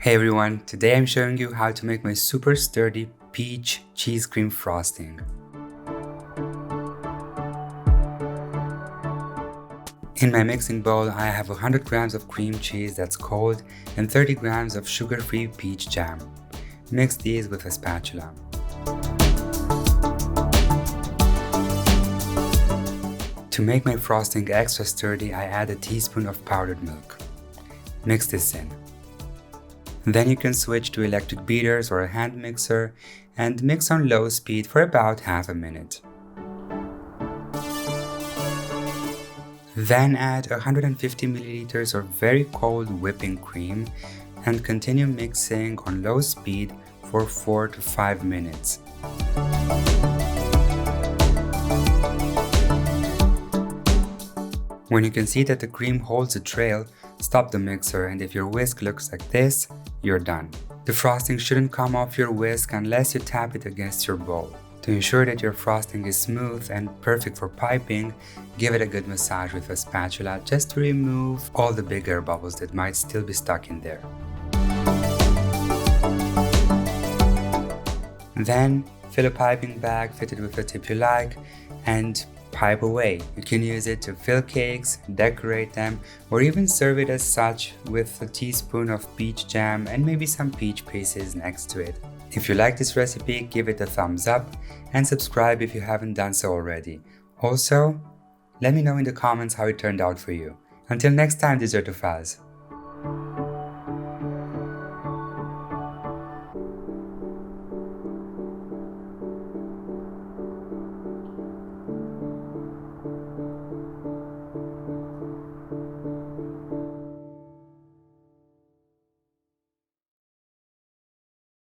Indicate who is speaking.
Speaker 1: Hey everyone, today I'm showing you how to make my super sturdy peach cheese cream frosting. In my mixing bowl, I have 100 grams of cream cheese that's cold and 30 grams of sugar-free peach jam. Mix these with a spatula. To make my frosting extra sturdy, I add a teaspoon of powdered milk. Mix this in. Then you can switch to electric beaters or a hand mixer and mix on low speed for about half a minute. Then add 150 milliliters of very cold whipping cream and continue mixing on low speed for 4 to 5 minutes. When you can see that the cream holds a trail, stop the mixer, and if your whisk looks like this, you're done. The frosting shouldn't come off your whisk unless you tap it against your bowl. To ensure that your frosting is smooth and perfect for piping, give it a good massage with a spatula just to remove all the big air bubbles that might still be stuck in there. Then, fill a piping bag fitted with the tip you like and pipe away. You can use it to fill cakes, decorate them, or even serve it as such with a teaspoon of peach jam and maybe some peach pieces next to it. If you like this recipe, give it a thumbs up and subscribe if you haven't done so already. Also, let me know in the comments how it turned out for you. Until next time, Dessertophiles.